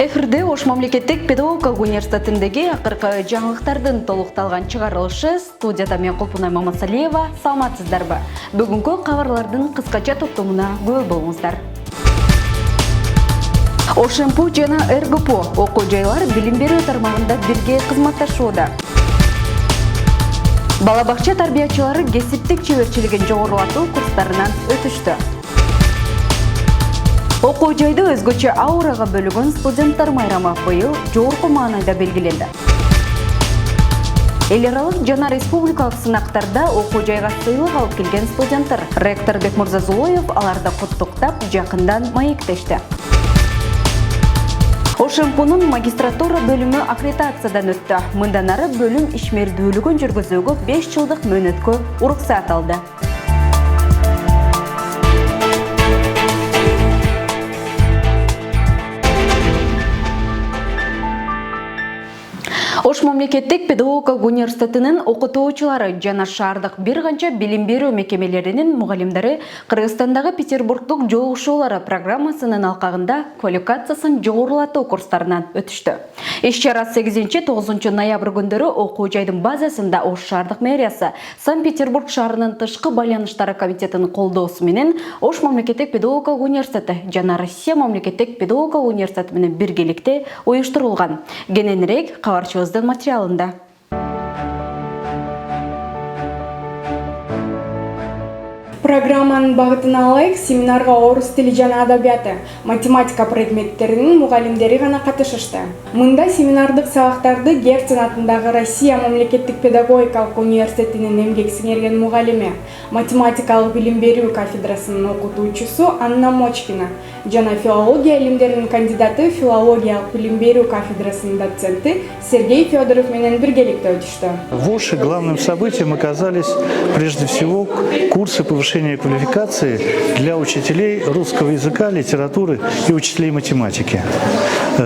Эфирде Ош мамлекеттик педагогика университетиндеги акыркы жаңылыктардын толукталган чыгарылышы. Студияда мен Кулпунай Мамасалиева. Саламатсыздарбы? Бүгүнкү кабарлардын кыскача топтомуна күбө болуңуздар. ОШМПУ жана РГПУ окуу жайлар билим берүү тармагында бирге кызматташууда. Бала бакча тарбиячылары кесиптик чеберчилигин жогорулатуу курстарынан өтүштү. Окуу жайды өзгөчө аурага бөлүгөн студенттер майрамы быйыл жогорку маанайда белгиленди. Эл аралык жана республикалык сынактарда окуу жайга сыйлык алып келген студенттер ректор Бекмурза Зулоев аларды куттуктап жакындан маектешти. ОШМПУнун магистратура бөлүмү аккредитациядан өттү. Мындан ары бөлүм ишмердүүлүгүн жүргүзүүгө 5 жылдык мөөнөткө уруксат алды. Ош мамлекеттик педагогика университетинин окутуучулары жана шаардык бир канча билим берүү мекемелеринин мугалимдери Кыргызстандагы Петербургдук жолугушуулары программасынын алкагында квалификациясын жогорулатуу курстарынан өтүштү. Иш-чара 8-9 ноябрь күндөрү окуу жайдын базасында Ош шаардык мэриясы, Санкт-Петербург шаарынын тышкы байланыштары комитетинин колдоосу менен Ош мамлекеттик педагогика университети жана Россия мамлекеттик педагогика университети менен биргеликте уюштурулган. Кененирээк кабарчыбыздын материалында. Программанын багытын алайык, семинарга орус тили жана адабияты, математика предметтеринин мугалимдери гана катышышты. Мында семинардык сабактарды Герцен атындагы Россия мамлекеттик педагогикалык университетинин эмгек сиңерген мугалими, математикалык билим берүү кафедрасынын окутуучусу Анна Мочкина жана филология илимдеринин кандидаты, филологиялык билим берүү кафедрасынын доценти Сергей Федоров менен биргеликте өтүштү. В Оше главным событием оказались прежде всего курсы повышения квалификации для учителей русского языка, литературы и учителей математики,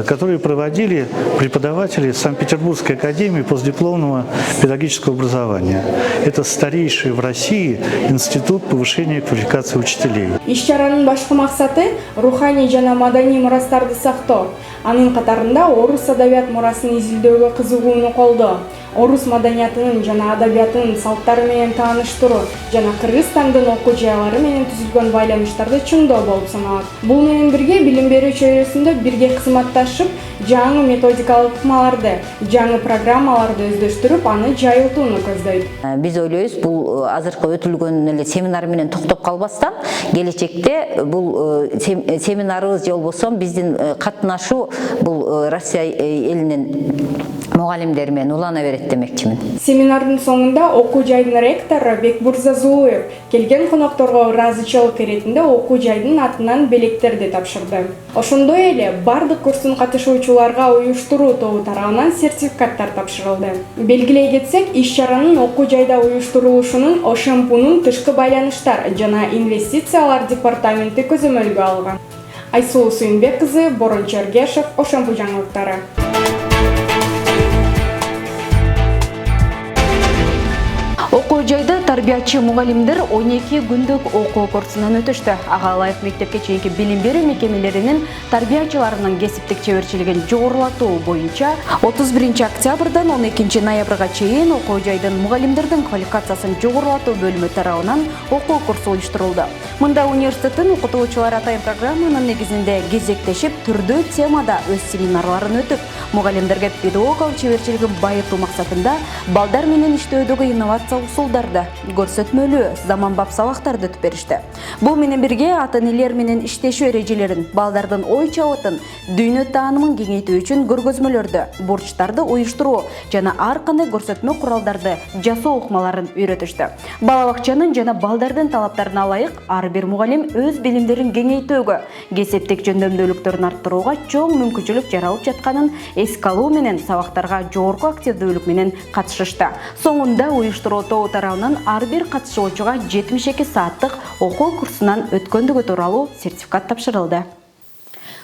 которые проводили преподаватели Санкт-Петербургской академии постдипломного педагогического образования. Это старейший в России институт повышения квалификации учителей. Иш-чаранын башкы максаты руханий жана маданий мурастарды сактоо, анын катарында орус адабият мурасын изилдөөгө кызыгууну колдоо, орус маданиятынын жана адабиятынын салттары менен тааныштыруу жана Кыргызстандын окуу жайлары менен түзүлгөн байланыштарды чыңдоо болуп саналат. Бул менен бирге билим берүү чөйрөсүндө бирге кызматташып, жаңы методикалык ыкмаларды, жаңы программаларды өздөштүрүп, аны жайылтууну көздөйт. Биз ойлойбуз, бул азыркы өтүлгөн эле семинар менен токтоп калбастан, келечекте бул семинарыбыз же болбосо биздин катнашуу бул Россия элинин мугалимдери менен улана берет демекчимин. Семинардын соңунда окуу жайдын ректору Бекмурза Зулоев келген конокторго ыраазычылык иретинде окуу жайдын атынан белектерди тапшырды. Ошондой эле бардык курстун катышуучуларга уюштуруу тобу тарабынан сертификаттар тапшырылды. Белгилей кетсек, иш-чаранын окуу жайда уюштурулушунун ОШМПУнун тышкы байланыштар жана инвестициялар департаменти көзөмөлгө алган. Айсулуу Сүйүнбек кызы, Борон Чергешев, ОШМПУ жаңылыктары. Окуу жайда тарбиячы мугалимдер 12 күндүк окуу курсунан өтүштү. Ага ылайык мектепке чейинки билим берүү мекемелеринин тарбиячыларынын кесиптик чеберчилигин жогорулатуу боюнча 31 октябрдан 12 ноябрга чейин окуу жайдын мугалимдердин квалификациясын жогорулатуу бөлүмү тарабынан окуу курсу уюштурулду. Мында университеттин окутуучулары атайын программанын негизинде кезектешип, түрдүү темада өз семинарларын өтүп, мугалимдерге педагогикалык чеберчилигин байытуу максатында балдар менен иштөөдөгү инновация усулдарды, көрсөтмөлүү, заманбап сабактарды өтүп беришти. Бул менен бирге ата-энелер менен иштешүү эрежелерин, балдардын ой чабытын, дүйнө таанымын кеңейтүү үчүн көргөзмөлөрдү, бурчтарды уюштуруу жана ар кандай көрсөтмө куралдарды жасоо ыкмаларын үйрөтүштү. Бала бакчанын жана балдардын талаптарына ылайык ар бир мугалим өз билимдерин кеңейтүүгө, кесиптик жөндөмдүүлүктөрүн арттырууга чоң мүмкүнчүлүк жаралып жатканын эске алуу менен сабактарга жогорку активдүүлүк менен катышышты. Соңунда уюштуруу тобу тарабынан ар бир катышуучуга 72 сааттык окуу курсунан өткөндүгү тууралуу сертификат тапшырылды.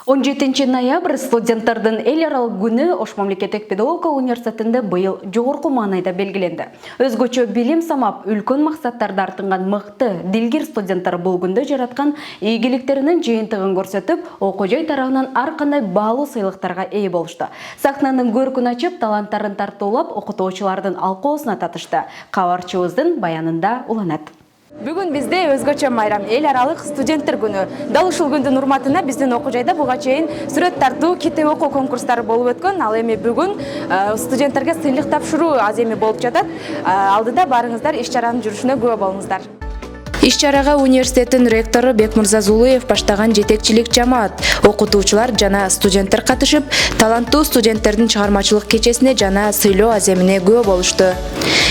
17 ноябрь студенттардын эл аралык күнү Ош мамлекеттик педагогика университетинде быйыл жогорку маанайда белгиленди. Өзгөчө билим самап, үлкөн максаттарды артынган мыкты, дилгир студенттер бул күндө жараткан ийгиликтеринин жыйынтыгын көрсөтүп, окуу жай тарабынан ар кандай баалуу сыйлыктарга ээ болушту. Сахнанын көркүн ачып, таланттарын тартуулап, окутуучулардын алкоосуна татышты. Кабарчыбыздын баянында уланат. Бүгүн бизде өзгөчө майрам эл аралык студенттер күнү. Дал ушул күндүн урматына биздин окуу жайда буга чейин сүрөт тартуу, китеп окуу конкурстары болуп өткөн. Ал эми бүгүн студенттерге сыйлык тапшыруу аземи болуп жатат. Алдыда барыңыздар, иш чаранын жүрүшүнө күбө болуңуздар. Иш-чарага университеттин ректору Бекмырза Зулуев баштаган жетекчилик жамаат, окутуучулар жана студенттер катышып, таланттуу студенттердин чыгармачылык кечесине жана сыйлоо аземине күбө болушту.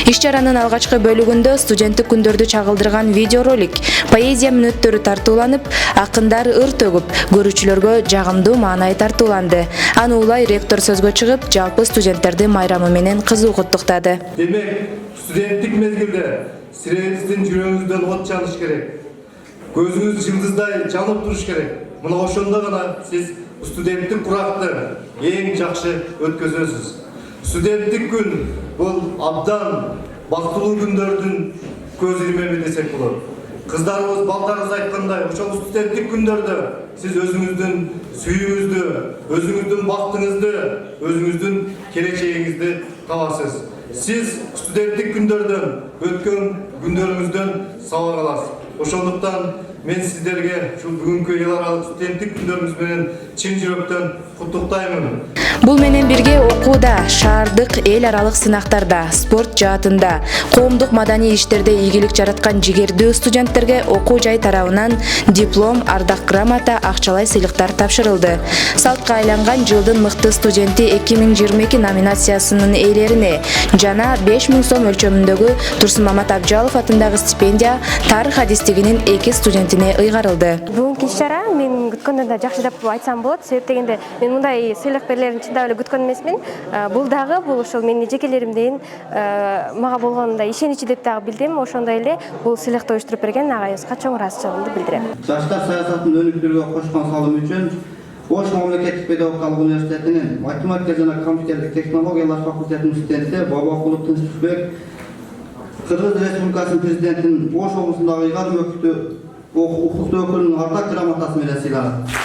Иш-чаранын алгачкы бөлүгүндө студенттик күндөрдү чагылдырган видеоролик, поэзия мүнөттөрү тартууланып, акындар ыр төгүп, көрүүчүлөргө жагымдуу маанай тартууланды. Аны улай ректор сөзгө чыгып, жалпы студенттерди майрамы менен кызуу куттуктады. Демек, студенттик мезгилде сиреңиздин жүрөгүңүздөн от жаныш керек. Көзүңүз жылдыздай жанып туруш керек. Мына ошондо гана сиз студенттик куракты эң жакшы өткөзөсүз. Студенттик күн бул абдан бактылуу күндөрдүн көз ирмеми десек болот. Кыздарыбыз, балдарыбыз айткандай, ошол студенттик күндөрдө сиз өзүңүздүн сүйүүңүздү, өзүңүздүн бактыңызды, өзүңүздүн келечегиңизди табасыз. Сиз студенттик күндөрдөн, өткөн күндөрүңүздөн сабак аласыз. Ошондуктан мен сиздерге ушул бүгүнкү эл аралык студенттик күндөрүңүз менен чын жүрөктөн куттуктаймын. Бул менен бирге окууда, шаардык эл аралык сынактарда, спорт жаатында, коомдук маданий иштерде ийгилик жараткан жигердүү студенттерге окуу жай тарабынан диплом, ардак грамота, акчалай сыйлыктар тапшырылды. Салтка айланган жылдын мыкты студенти 2022 номинациясынын ээлерине жана 5000 сом өлчөмүндөгү Турсун Мамат Абжалов атындагы стипендия тарых адистигинин 2 студентине ыйгарылды. Бүгүнкү иш-чара мен күткөндөн да жакшы деп айтсам болот. Себеп дегенде мен мындай сыйлык берилерин чындап эле күткөн эмесмин. Бул дагы ушул менин жекелеримдин мага болгондой ишеничи деп дагы билдим. Ошондой эле бул сыйлыкты оюштуруп берген агайыбызга чоң ыраазычылыгымды билдирем. Жаштар саясатын өнүктүрүүгө кошкон салым үчүн Ош мамлекеттик педагогикалык университетинин математика жана компьютерлик технологиялар факультетинин студенти Бабакулов Тынчбек, Кыргыз Республикасынын президентинин Ош облусундагы ыйгарым укуктуу өкүлүнүн ардак грамотасы менен сыйланат.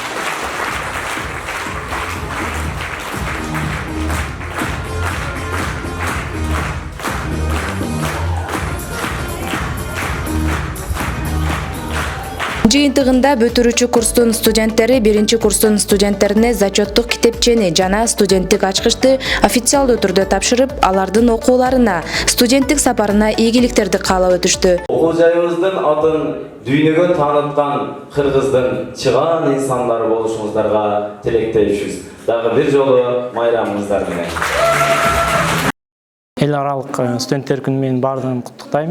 Жыйынтыгында бүтүрүүчү курстун студенттери биринчи курстун студенттерине зачеттук китепчени жана студенттик ачкычты официалдуу түрдө тапшырып, алардын окууларына, студенттик сапарына ийгиликтерди каалап өтүштү. Окуу жайыбыздын атын дүйнөгө тааныткан Кыргыздын чыгаан инсандары болушуңуздарга тилектейбиз. Дагы бир жолу майрамыңыздар менен. Эл аралык студенттер күнү менен баардыгын куттуктайм.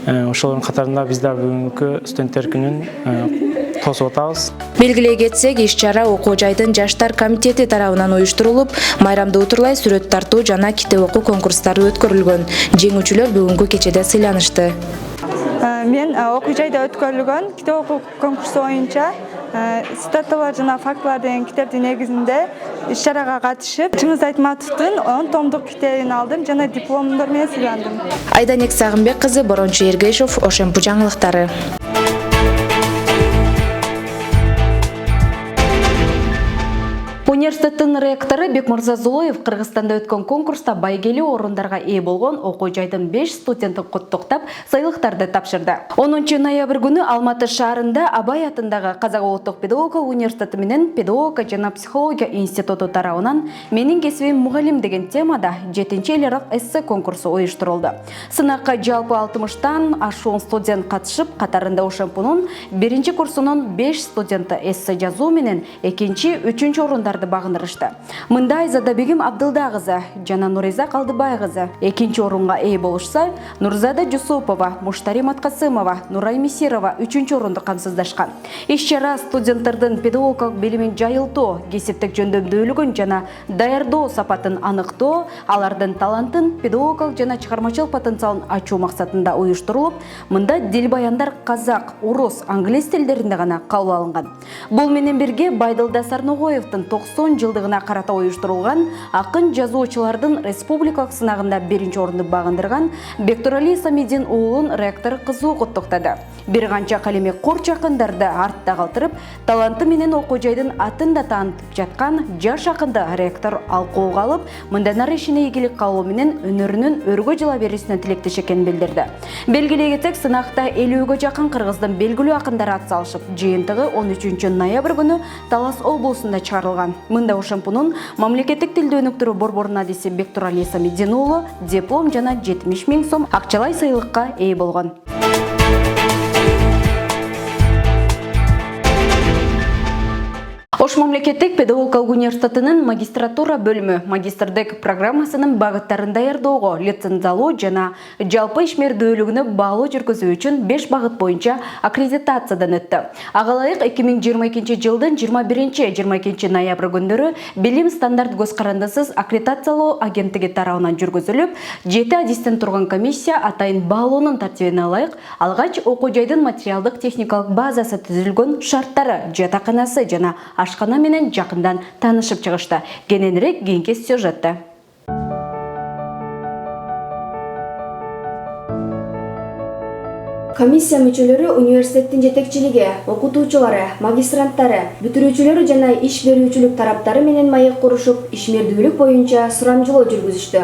Ошолордун катарында биз да бүгүнкү студенттер күнүн тосуп атабыз. Белгилей кетсек, иш-чара окуу жайдын жаштар комитети тарабынан уюштурулуп, майрамды утурлай сүрөт тартуу жана китеп окуу конкурстары өткөрүлгөн. Жеңүүчүлөр бүгүнкү кечеде сыйланышты. Мен окуу жайда өткөрүлгөн китеп окуу конкурсу боюнча статьялар жана фактылар деген китептин негизинде иш-чарага катышып, Чыңгыз Айтматовдун 10 томдук китебин алдым жана дипломдор менен сыйландым. Айданек Сагынбек кызы, Борончу Эргешов, Ошемпу жаңылыктары. Университеттин ректору Бекмырза Зулуев Кыргызстанда өткөн конкурста байгелүү орундарга ээ болгон окуу жайдын 5 студентин куттуктап, сыйлыктарды тапшырды. 10 ноябрь күнү Алматы шаарында Абай атындагы Казак Улуттук педагогика университети менен Педагогика жана психология институту тарабынан "Менин кесибим мугалим" деген темада 7-чи эл аралык эссе конкурсу уюштурулду. Сынакка жалпы 60тан ашуун студент катышып, катарында Ошемпунун 1-чи курсунун 5 студенти эссе жазуу менен 2-3-чү орундарда окуучуларды багындырышты. Мында Айзада Бегим Абдылда кызы жана Нуриза Калдыбай кызы экинчи орунга ээ болушса, Нурзада Жусупова, Муштари Маткасымова, Нурай Месирова үчүнчү орунду камсыздашкан. Иш-чара студенттардын педагогикалык билимин жайылтуу, кесиптик жөндөмдүүлүгүн жана даярдоо сапатын аныктоо, алардын талантын, педагогикалык жана чыгармачылык потенциалын ачуу максатында уюштурулуп, мында дил баяндар казак, орус, англис тилдеринде гана кабыл алынган. Бул менен бирге Байдылда Сарногоевдин 90 жылдыгына карата уюштурулган акын жазуучулардын республикалык сынагында 1-чи орунду багындырган Бектурали Самидин уулун ректор кызуу куттуктады. Бир канча калеми кор чакындарды артта калтырып, таланты менен окуу жайдын атын да таанытып жаткан жаш акынды ректор алкууга алып, мындан ары ишине ийгилик кабыл менен өнөрүнүн өргө жыла берүүсүнө тилектеш экенин билдирди. Белгилей кетсек, сынакта 50-гө жакын кыргыздын белгилүү акындары ат салышып, жыйынтыгы 13 ноябрь күнү Талас облусунда чыгарылган. Мында ошемпунун мамлекеттик тилди өнүктүрүү борборунун адиси Бектурали Самидин уулу диплом жана 70 000 сом акчалай сыйлыкка ээ болгон. Ош мамлекеттик педагогикалык университетинин магистратура бөлүмү магистрдик программасынын багыттарын даярдоого, лицензиялоо жана жалпы ишмердүүлүгүнө баалуу жүргүзүү үчүн 5 багыт боюнча аккредитациядан өттү. Ага ылайык 2022 жылдын 21-22 ноябрь күндөрү билим стандарт көз карандысыз аккредитациялоо агенттиги тарабынан жүргүзүлүп, 7 адистен турган комиссия атайын баалоонун тартибине ылайык алгач окуу жайдын материалдык техникалык базасы түзүлгөн шарттары, жатаканасы жана ашкана менен жакындан таанышып чыгышты. Кененирээк кийинки сюжетте. Комиссия мүчөлөрү университеттин жетекчилиги, окутуучулары, магистранттары, бүтүрүүчүлөрү жана иш берүүчүлүк тараптары менен маек курушуп, ишмердүүлүк боюнча сурамжылоо жүргүзүштү.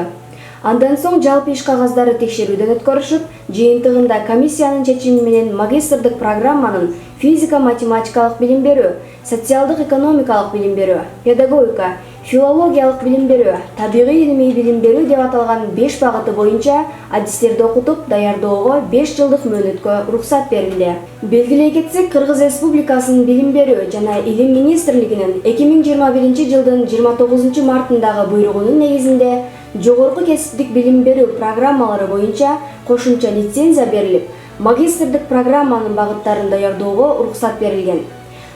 Андан соң жалпы иш кагаздары текшерүүдөн өткөрүшүп, жыйынтыгында комиссиянын чечими менен магистрдык программанын физика-математикалык билим берүү, социалдык-экономикалык билим берүү, педагогика, филологиялык билим берүү, табигый илимий билим берүү деп аталган 5 багыты боюнча адистерди окутуп даярдоого 5 жылдык мөөнөткө уруксат берилди. Белгилей кетсек, Кыргыз Республикасынын билим берүү жана илим министрлигинин 2021 жылдын 29 мартындагы буйругунун негизинде жогорку кесиптик билим берүү программалары боюнча кошумча лицензия берилип, магистрдык программанын багыттарын даярдоого уруксат берилген.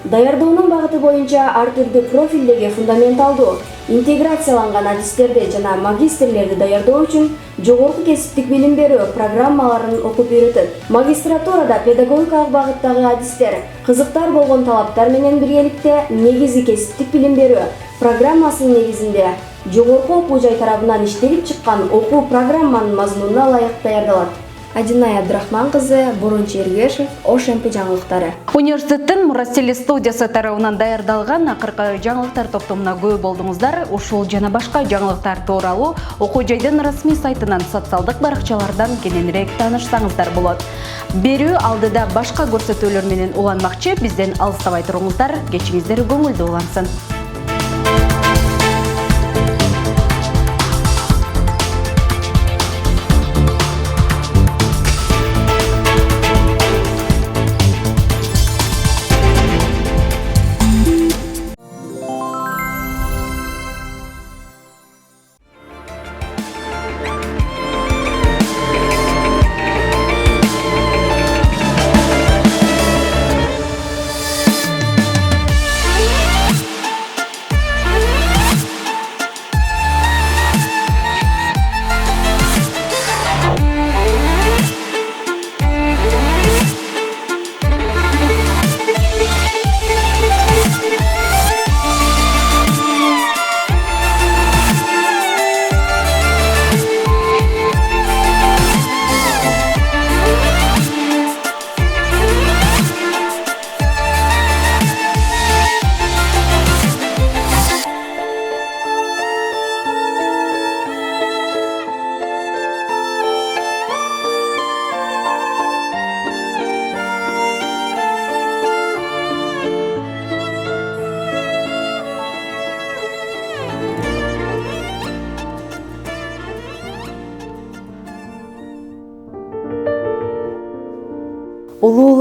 Даярдоонун багыты боюнча ар түрдүү профилдеги фундаменталдуу, интеграцияланган адистерди жана магистрлерди даярдоо үчүн жогорку кесиптик билим берүү программаларын окуп үйрөтөт. Магистратурада педагогикалык багыттагы адистер кызыктар болгон талаптар менен биргеликте негизги кесиптик билим берүү программасынын негизинде жогорку окуу жай тарабынан иштелип чыккан окуу программанын мазмунуна ылайык даярдалат. Адинай Абдрахман кызы, Борунчу Эргешев, ОШМП жаңылыктары. Университеттин Мурас телестудиясы тарабынан даярдалган акыркы жаңылыктар топтомуна көп болдуңуздар. Ушул жана башка жаңылыктар тууралуу окуу жайдын расмий сайтынан, социалдык баракчалардан кененирээк таанышсаңыздар болот. Берүү алдыда башка көрсөтүүлөр менен уланмакчы, бизден алыстабай туруңуздар. Кечиңиздер көңүлдүү улансын.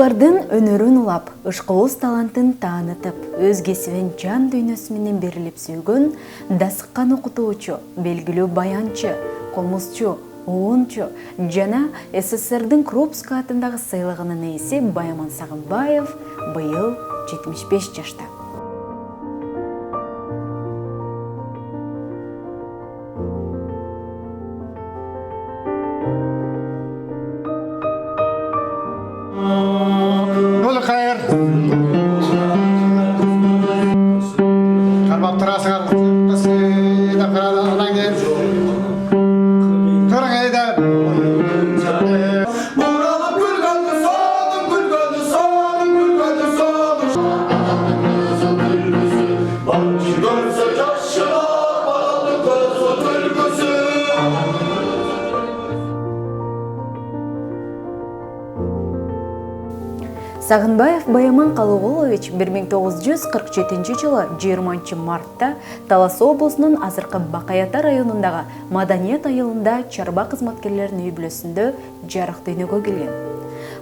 окуучулардын өнөрүн улап, ышкыбыз талантын таанытып, өз кесибин жан дүйнөсү менен берилип сүйгөн дасыккан окутуучу, белгилүү баянчы, комузчу, оончу жана СССРдин Крупская атындагы сыйлыгынын ээси Байаман Сагынбаев быйыл 75 жашта. Сагынбаев Байаман Калыгулович 1947 жылы 20 мартта Талас облусунун азыркы Бакаята районундагы Маданият айылында чарба кызматкерлеринин үй бүлөсүндө жарык дүйнөгө келген.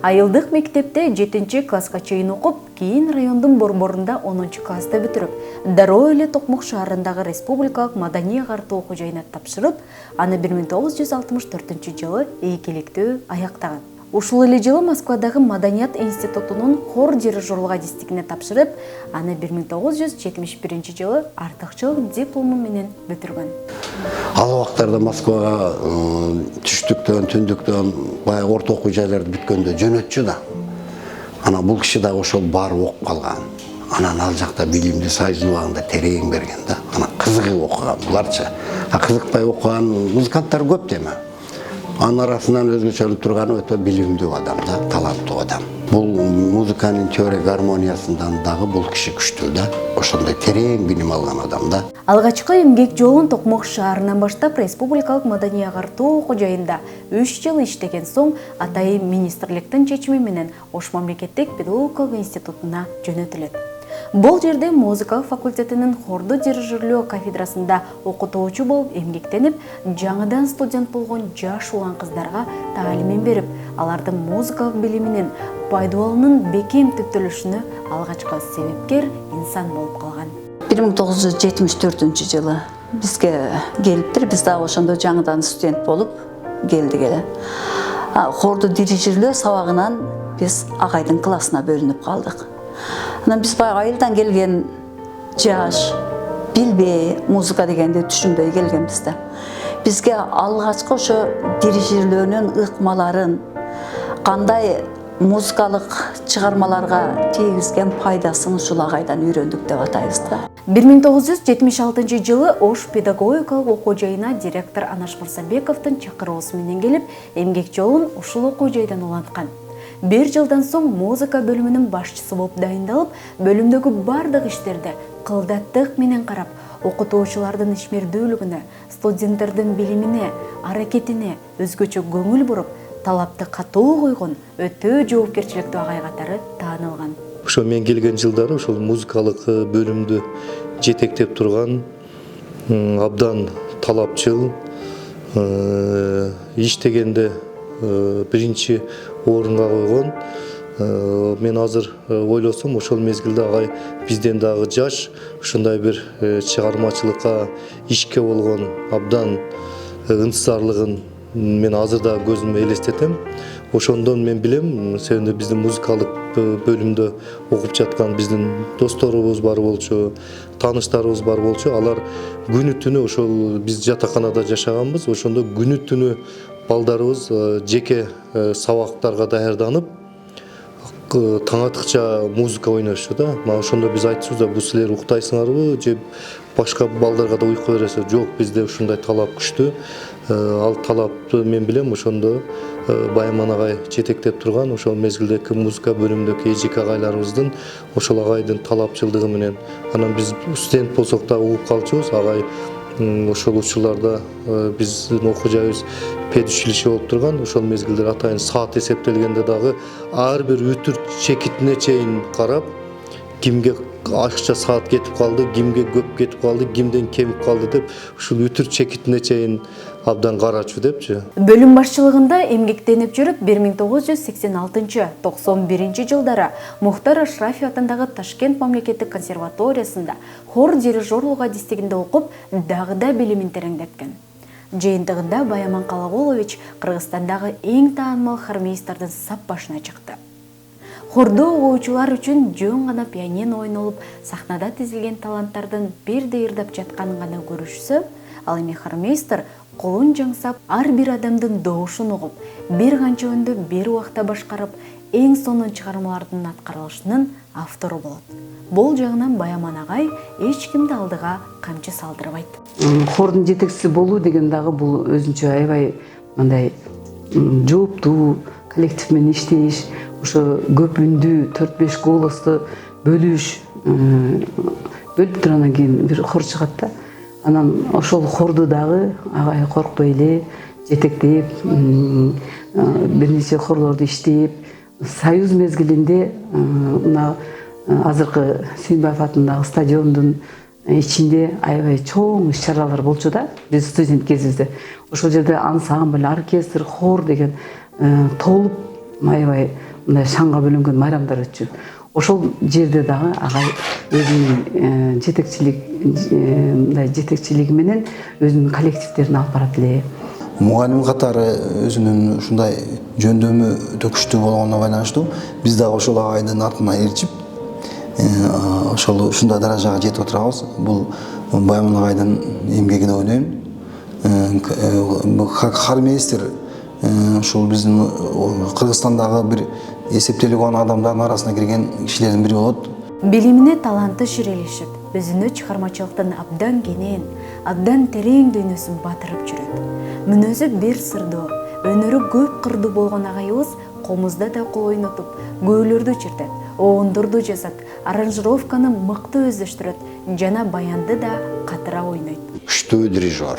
Айылдык мектепте 7 класска чейин окуп, кийин райондун борборунда 10 класста бүтүрүп, дароо эле Токмок шаарындагы Республикалык Маданий агартуу окуу жайына тапшырып, аны 1964 жылы ийгиликтүү аяктаган. Ушул эле жылы Москвадагы Маданият институтунун хор дирижерлук адистигине тапшырып, аны 1971 жылы артыкчылык диплому менен бүтүргөн. Ал убактарда Москвага түштүктөн, түндүктөн, баягы орто окуу жайларды бүткөндө жөнөтчү да. Ана бул киши да ошол барып окуп калган. Анан ал жакта билимди сайзын убагында терең берген да. Ана кызыгып окуган буларчы. Кызыкпай окуган музыканттар көп деме. Анын арасынан өзгөчөлүп турганы өтө билимдүү адам да, таланттуу адам. Бул музыканын теория гармониясынан дагы бул киши күчтүү да. Ошондой терең билим алган адам да. Алгачкы эмгек жолун Токмок шаарынан баштап Республикалык Маданий агартуу окуу жайында 3 жыл иштеген соң атайын министрликтин чечими менен Ош мамлекеттик педагогикалык институтуна жөнөтүлөт. Бул жерде музыкалык факультетинин хорду дирижерлөө кафедрасында окутуучу болуп эмгектенип, жаңыдан студент болгон жаш улан кыздарга таалим берип, алардын музыкалык билиминин пайдалануунун бекем түптөлүшүнө алгачкы себепкер инсан болуп калган. 1974 жылы бизге келиптир, биз дагы ошондо жаңыдан студент болуп келдик эле. Хорду дирижерлөө сабагынан биз агайдын классына бөлүнүп калдык. Анан биз баягы айылдан келген жаш, билбей, музыка дегенди түшүнбөй келгенбиз да. Бизге алгачкы ошо дирижерлөөнүн ыкмаларын, кандай музыкалык чыгармаларга тийгизген пайдасын ушул агайдан үйрөндүк деп атайбыз да. 1976 жылы Ош педагогикалык окуу жайына директор Анаш Мырзабековдун чакыруусу менен келип, эмгек жолун ушул окуу жайдан уланткан. 1 жылдан соң музыка бөлүмүнүн башчысы болуп дайындалып, бөлүмдөгү бардык иштерди кылдаттык менен карап, окутуучулардын ишмердүүлүгүнө, студенттердин билимине, аракетине өзгөчө көңүл буруп, талапты катуу койгон өтө жоопкерчиликтүү агай катары таанылган. Ошо мен келген жылдары ошол музыкалык бөлүмдү жетектеп турган абдан талапчыл, иштегенде биринчи орунга койгон. Мен азыр ойлосом, ошол мезгилде агай бизден дагы жаш, ушундай бир чыгармачылыкка ишке болгон абдан ынтызарлыгын мен азыр да көзүмө элестетем. Ошондон мен билем, себеби биздин музыкалык бөлүмдө окуп жаткан биздин досторубуз бар болчу, тааныштарыбыз бар болчу. Алар күнү түнү ошол биз жатаканада жашаганбыз. Ошондо күнү түнү балдарыбыз жеке сабактарга даярданып, таң атыкча музыка ойношчу да. Мана ошондо биз айтчубуз да, бул силер уктайсыңарбы же башка балдарга да уйку бересиз? Жок, бизде ушундай талап күчтүү. Ал талапты мен билем, ошондо Байаман агай жетектеп турган, ошол мезгилдеги музыка бөлүмүндөгү эжек агайларыбыздын ошол агайдын талапчылдыгы менен. Анан биз студент болсок да угуп калчубуз. Агай ошол учурларда биздин окуу жайыбыз педучилище болуп турган. Ошол мезгилдер атайын саат эсептелгенде дагы ар бир үтүр чекитине чейин карап, кимге ашыкча саат кетип калды, кимге көп кетип калды, кимден кемип калды деп ушул үтүр чекитине чейин абдан карачу депчи. Бөлім башчылыгында эмгектенип жүрүп 1986-91 жылдары Мухтар Ашрафи атындагы Ташкент мамлекеттик консерваториясында хор дирижерлук адистигинде окуп, дагы да билимин тереңдеткен. Жыйынтыгында Баяман Калагулович Кыргызстандагы эң таанымал хормейстердин сап башына чыкты. Хордо оочулар үчүн жөн гана пианино ойнолуп, сахнада тизилген таланттардын бирди ырдап жатканын гана көрүшсө, ал эми хормейстер колун жаңсап, ар бир адамдын доошун угуп, бир канча өндү бир убакта башкарып, эң сонун чыгармалардын аткарылышынын автору болот. Бул жагынан Баяман агай эч кимди алдыга камчы салдырбайт. Хордун жетекчиси болуу деген дагы бул өзүнчө аябай мындай жооптуу коллектив менен иштеш, ошо көп үндүү 4-5 голосту бөлүш, бөлүп туруп анан кийин бир хор чыгат да. Анан ошол хорду дагы агай коркпой эле жетектеп, бир нече хорлорду иштеп, союз мезгилинде мына азыркы Сүйүнбаев атындагы стадиондун ичинде аябай чоң иш-чаралар болчу да, биз студент кезибизде. Ошол жерде ансамбль, оркестр, хор деген толуп аябай мындай шаңга бөлөнгөн майрамдар өтчү. Ошол жерде дагы агай өзүнүн жетекчилиги менен өзүнүн коллективдерин алып барат эле. Мугалим катары өзүнүн ушундай жөндөмү төкүштүү болгонуна байланыштуу биз дагы ошол агайдын артына ээрчип ошол ушундай даражага жетип отурабыз. Бул Баяман агайдын эмгегине ойлойм. Хормейстер ушул биздин Кыргызстандагы бир эсептелип алган адамдардын арасына кирген кишилердин бири болот. Билимине таланты ширелешип, өзүнө чыгармачылыктын абдан кенен, абдан терең дүйнөсүн батырып жүрөт. Мүнөзү бир сырдуу, өнөрү көп кырдуу болгон агайыбыз комузда да кол ойнотуп, көөлөрдү чертет, оондорду жазат, аранжировканы мыкты өздөштүрөт, жана баянды да катыра ойнойт. Күчтүү дирижер.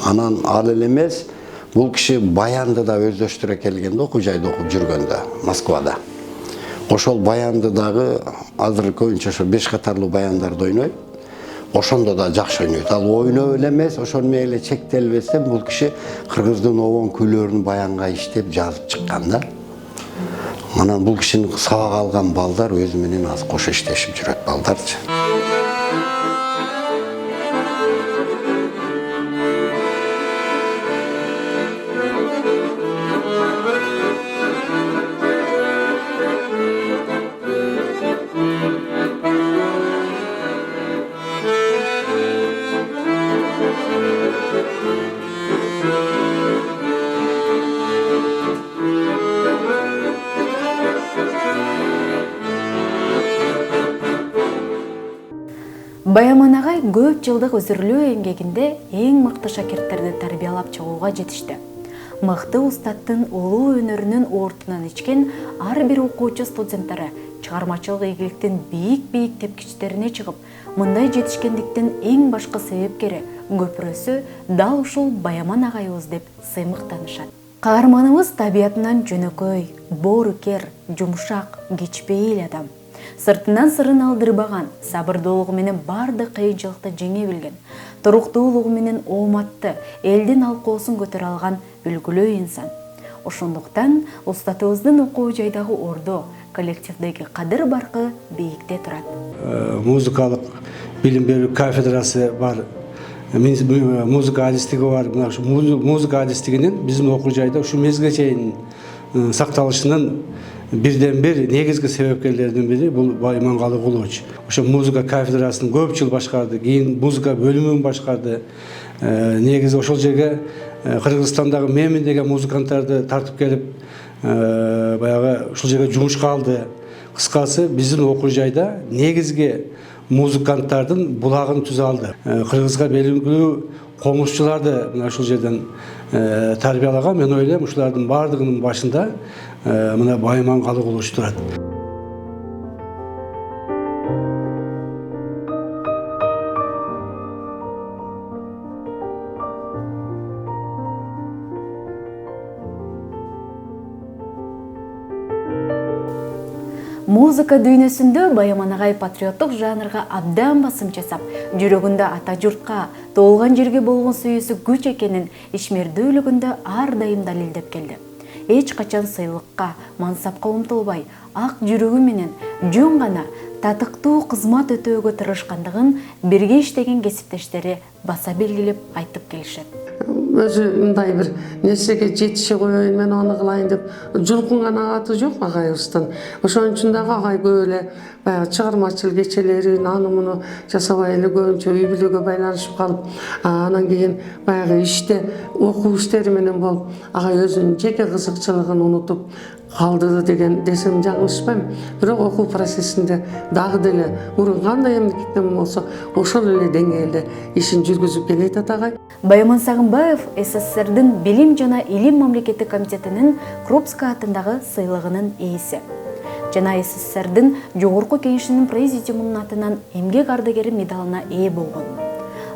Анан ал эле эмес, бул киши баянды да өздөштүрө келген да, окуу жайда окуп жүргөндө, Москвада. Ошол баянды дагы азыр көбүнчө ошо 5 катарлуу баяндарды ойнойт. Ошондо да жакшы ойнойт. Ал ойноо эле эмес, ошол менен эле чектелбестен бул киши кыргыздын обон күйлөрүн баянга иштеп жазып чыккан да. Анан бул кишинин сабак алган балдар өзү менен азыр кошо иштешип жүрөт балдарчы. Баяман агай көп жылдык өзүрлөө эмгегинде эң мыкты шакирттерди тарбиялап чыгууга жетишти. Мыкты устаттын улуу өнөрүнүн ортунан ичкен ар бир окуучу студенттери чыгармачылык ийгиликтин бийик тепкичтерине чыгып, мындай жетишкендиктин эң башкы себепкери, көпүрөсү дал ушул Баяман агайыбыз деп сыймыктанышат. Каарманыбыз табиятынан жөнөкөй, боорукер, жумшак, кичпейил адам. Сыртынан сырын алдырбаган, сабырдуулугу менен бардык кыйынчылыкты жеңе билген, туруктуулугу менен ооматты, элдин алкоосун көтөрө алган үлгүлүү инсан. Ошондуктан устатыбыздын окуу жайдагы орду, коллективдеги кадыр баркы бийикте турат. Музыкалык билим берүү кафедрасы бар, музыка адистиги бар. Музыка адистигинин биздин окуу жайда ушу мезгилге чейин сакталышынын бирден бир негизги себепкерлердин бири бул Баяман Калыгулович. Ошо музыка кафедрасын көп жыл башкарды, кийин музыка бөлүмүн башкарды. Негизи ошол жерге Кыргызстандагы Мемин деген музыканттарды тартып келип, баягы ушул жерге жумушка алды. Кыскасы биздин окуу жайда негизги музыканттардын булагын түзө алды. Кыргызга белгилүү комузчуларды мына ушул жерден тарбиялаган. Мен ойлойм, ушулардын бардыгынын башында мына Баяман Калыгулович турат. Музыка дүйнөсүндө Байаман агай патриоттук жанрга абдан басым жасап, жүрөгүндө ата журтка, тоолган жерге болгон сүйүүсү күч экенин ишмердүүлүгүндө ар дайым далилдеп келди. Эч качан сыйлыкка, мансапка умтулбай, ак жүрөгү менен жөн гана татыктуу кызмат өтөөгө тырышкандыгын бирге иштеген кесиптештери баса белгилеп айтып келишет. Өзү мындай бир нерсеге жетише коеюн, мен аны кылайын деп жулкунган агаты жок агайыбыздан. Ошон үчүн дагы агай көп эле баягы чыгармачыл кечелерин аны муну жасабай эле көбүнчө үй бүлөгө байланышып калып, анан кийин баягы иште окуу иштери менен болуп, агай өзүнүн жеке кызыкчылыгын унутуп калды деген десем жаңылышпайм. Бирок окуу процессинде дагы деле мурун кандай эмгектен болсо ошол эле деңгээлде ишин жүргүзүп келет атагай. Байаман Сагынбаев СССРдин Билим жана Илим мамлекеттик комитетинин Крупская атындагы сыйлыгынын ээси. Жана СССРдин Жогорку кеңешинин президиумунун атынан эмгек ардагери медалына ээ болгон.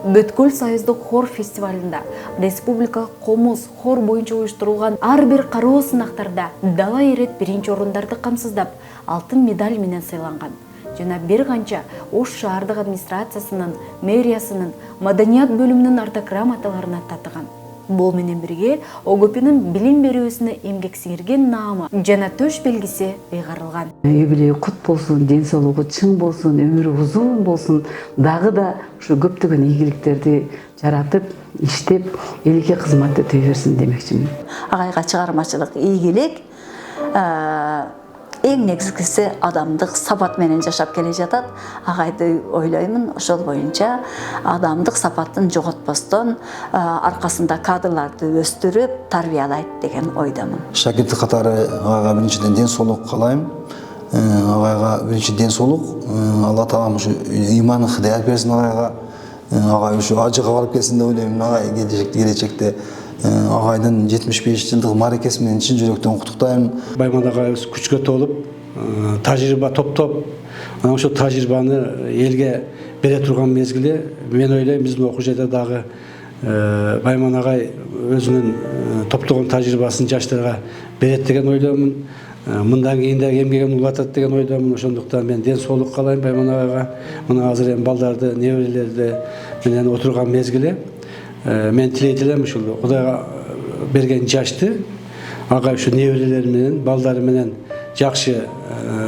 Бүткүл союздук хор фестивалында республика комуз хор боюнча уюштурулган ар бир кароо сынактарда дала эрет биринчи орундарды камсыздап, алтын медаль менен сыйланган. Жана бир канча Ош шаардык администрациясынын, мэриясынын, маданият бөлүмүнүн артограмматаларына татыган. Бул менен бирге ОГПнын билим берүүсүнө эмгек сиңирген наамы жана төш белгиси ыйгарылган. Юбилей кут болсун, ден соолугу чың болсун, өмүрү узун болсун, дагы да ушу көптөгөн ийгиликтерди жаратып, иштеп, элге кызмат өтөй берсин демекчимин. Агайга чыгармачылык, ийгилик, эң негизгиси адамдык сапат менен жашап келе жатат. Агайды ойлоймун, ошол боюнча адамдык сапатын жоготпостон аркасында кадрларды өстүрүп, тарбиялайт деген ойдомун. Шакирти катары агайга биринчиден ден соолук каалайм. Агайга биринчи ден соолук, Алла таалам ушу ыйманы хыдаят берсин агайга. Агай ушу ажыга барып келсин деп ойлойм. Агай келечекте агайдын 75 жылдык мааракеси менен чын жүрөктөн куттуктайм. Байман агайыбыз күчкө толуп, тажрыйба топтоп, анан ошол тажрыйбаны элге бере турган мезгили, мен ойлойм биздин окуу жайда дагы Байман агай өзүнүн топтогон тажрыйбасын жаштарга берет деген ойлоймун. Мындан кийин дагы эмгегин улатат деген ойдомун. Ошондуктан мен ден соолук каалайм Байман агайга. Мына азыр эми балдарды, неберелерди менен отурган мезгили. Мен тилейт элем ушул Кудайга берген жашты агай ушу неберелери менен, балдары менен жакшы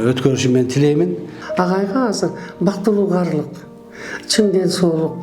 өткөрүшүн мен тилеймин. Агайга азыр бактылуу карлык, чың ден соолук,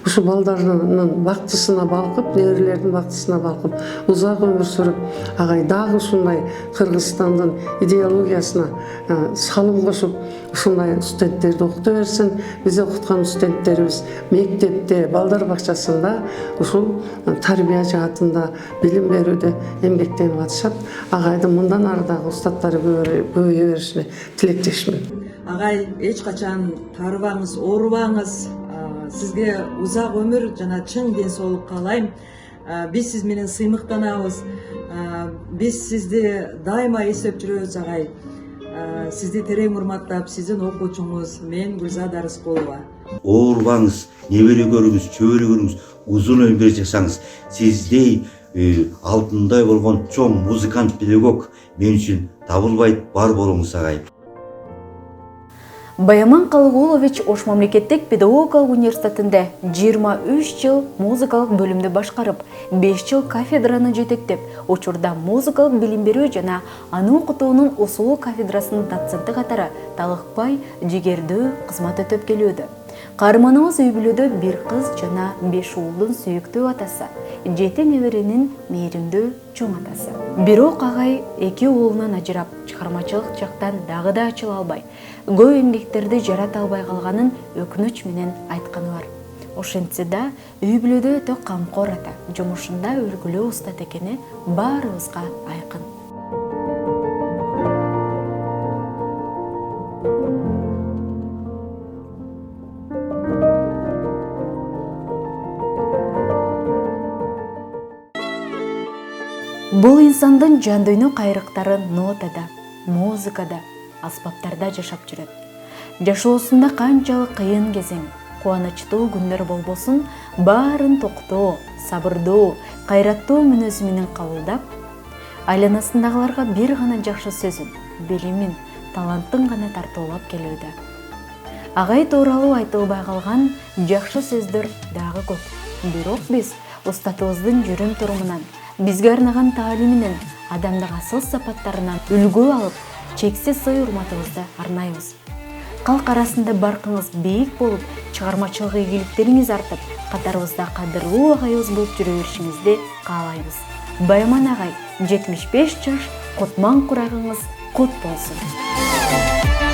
ушу балдарынын бактысына балкып, неберелердин бактысына балкып, узак өмүр сүрүп, агай дагы ушундай Кыргызстандын идеологиясына салым кошуп, ушундай студенттерди окута берсин. Биз окуткан студенттерибиз мектепте, балдар бакчасында ушул тарбия жаатында, билим берүүдө эмгектенип атышат. Агайдын мындан ары дагы устаттары көбөйө беришине тилектешмин. Агай эч качан тарыбаңыз, оорубаңыз. Сизге узак өмүр жана чың ден соолук каалайм. Биз сиз менен сыймыктанабыз. Биз сизди дайыма эстеп жүрөбүз агай. Сизди терең урматтап, сиздин окуучуңуз мен Гүлзада Рыскулова. Оорубаңыз, небере көрүңүз, чөбөрө көрүңүз, узун өмүр жашаңыз. Сиздей алтындай болгон чоң музыкант, педагог мен үчүн табылбайт, бар болуңуз агай. Байаман Калыгулович Ош мамлекеттик педагогикалык университетинде 23 жыл музыкалык бөлүмдү башкарып, 5 жыл кафедраны жетектеп, учурда музыкалык билим берүү жана аны окутуунун усулу кафедрасынын доценти катары талыкпай жигердүү кызмат өтөп келүүдө. Каарманыбыз үй бүлөдө бир кыз жана 5 уулдун сүйүктүү атасы, 7 неберенин мээримдүү чоң атасы. Бирок агай 2 уулунан ажырап, чыгармачылык жактан дагы да ачыла албай, көп эмгектерди жарата албай калганын өкүнүч менен айтканы бар. Ошентсе да үй бүлөдө өтө камкор ата, жумушунда өргүлүү устат экени баарыбызга айкын. Бул инсандын жан дүйнө кайрыктары нотада, музыкада, аспаптарда жашап жүрөт. Жашоосунда канчалык кыйын кезең, кубанычтуу күндөр болбосун, баарын токтоо, сабырдуу, кайраттуу мүнөзү менен кабылдап, айланасындагыларга бир гана жакшы сөзүн, билимин, таланттың гана тартуулап келүүдө. Агай тууралуу айтылбай калган жакшы сөздөр дагы көп. Бирок биз устатыбыздын жүрүм турумунан, бизге арнаган таалиминен, адамдык асыл сапаттарынан үлгү алып, чексиз сый урматыбызды арнайбыз. Калк арасында баркыңыз бийик болуп, чыгармачылык ийгиликтериңиз артып, катарыбызда кадырлуу агайыбыз болуп жүрө беришиңизди каалайбыз. Байман агай, 75 жаш, кутман курагыңыз кут болсун.